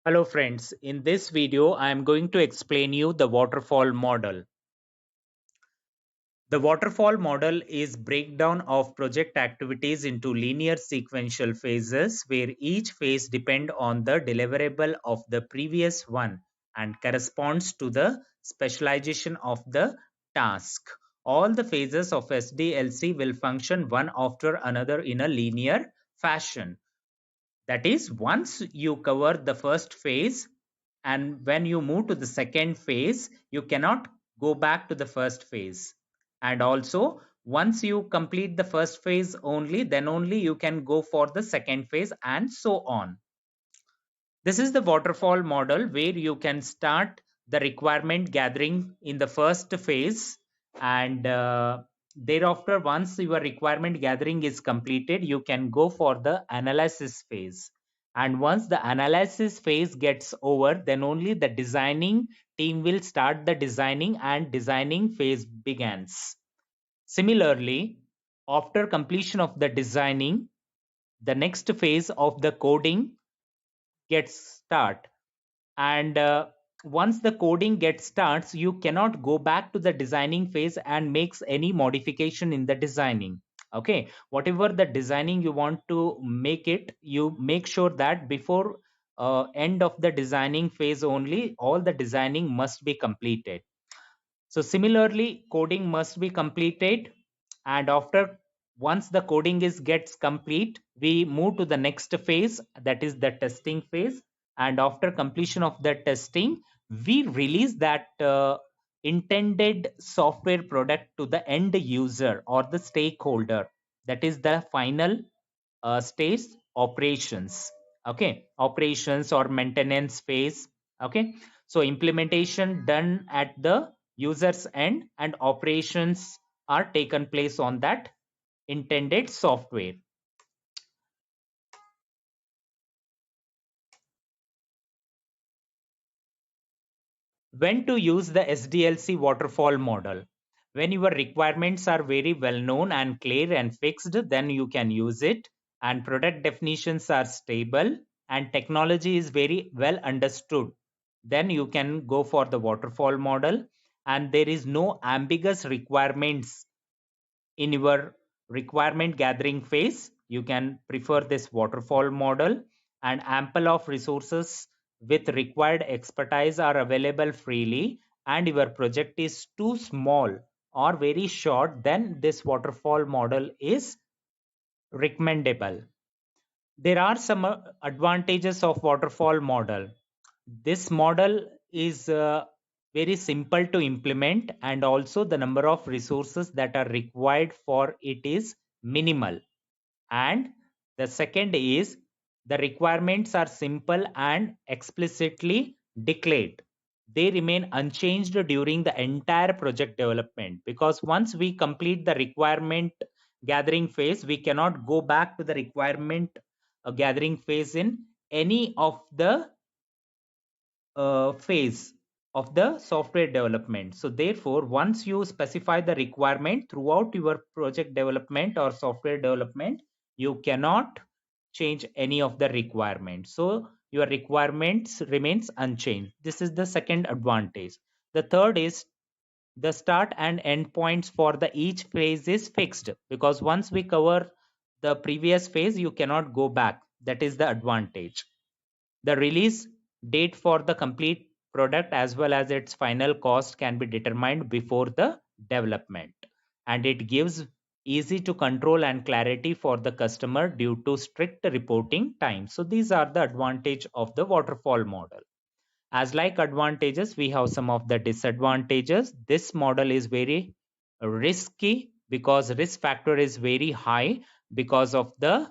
Hello friends, in this video I am going to explain you the waterfall model. The waterfall model is breakdown of project activities into linear sequential phases where each phase depend on the deliverable of the previous one and corresponds to the specialization of the task. All the phases of SDLC will function one after another in a linear fashion. That is, once you cover the first phase, and when you move to the second phase, you cannot go back to the first phase. And also, once you complete the first phase only, then only you can go for the second phase, and so on. This is the waterfall model where you can start the requirement gathering in the first phase, and thereafter, once your requirement gathering is completed, you can go for the analysis phase. And once the analysis phase gets over, then only the designing team will start the designing, and designing phase begins. Similarly, after completion of the designing, the next phase of the coding gets start. And once the coding gets starts, you cannot go back to the designing phase and makes any modification in the designing. Okay, whatever the designing you want to make it, you make sure that before end of the designing phase only all the designing must be completed. So similarly, coding must be completed, and after once the coding is gets complete, we move to the next phase, that is the testing phase. And after completion of the testing, we release that intended software product to the end user or the stakeholder. That is the final stage, operations. Okay, operations or maintenance phase. Okay, so implementation done at the user's end, and operations are taken place on that intended software. When to use the SDLC waterfall model? When your requirements are very well known and clear and fixed, then you can use it, and product definitions are stable and technology is very well understood, then you can go for the waterfall model. And there is no ambiguous requirements in your requirement gathering phase, you can prefer this waterfall model. And ample of resources with required expertise are available freely, and your project is too small or very short, then this waterfall model is recommendable. There are some advantages of waterfall model. This model is very simple to implement, and also the number of resources that are required for it is minimal. And the second is the requirements are simple and explicitly declared. They remain unchanged during the entire project development, because once we complete the requirement gathering phase, we cannot go back to the requirement gathering phase in any of the phase of the software development. So therefore, once you specify the requirement throughout your project development or software development, you cannot change any of the requirements. So your requirements remains unchanged. This is the second advantage. The third is the start and end points for the each phase is fixed, because once we cover the previous phase, you cannot go back. That is the advantage. The release date for the complete product as well as its final cost can be determined before the development, and it gives easy to control and clarity for the customer due to strict reporting time. So these are the advantage of the waterfall model. As like advantages, we have some of the disadvantages. This model is very risky because risk factor is very high, because of the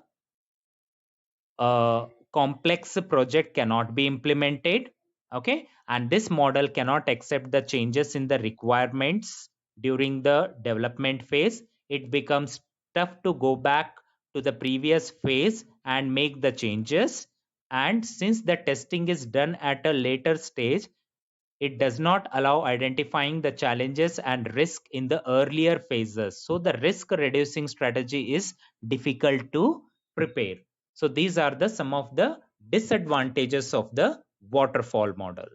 complex project cannot be implemented. Okay, and this model cannot accept the changes in the requirements during the development phase. It becomes tough to go back to the previous phase and make the changes. And since the testing is done at a later stage, it does not allow identifying the challenges and risk in the earlier phases. So the risk reducing strategy is difficult to prepare. So these are the some of the disadvantages of the waterfall model.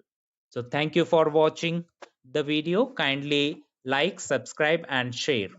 So thank you for watching the video. Kindly like, subscribe and share.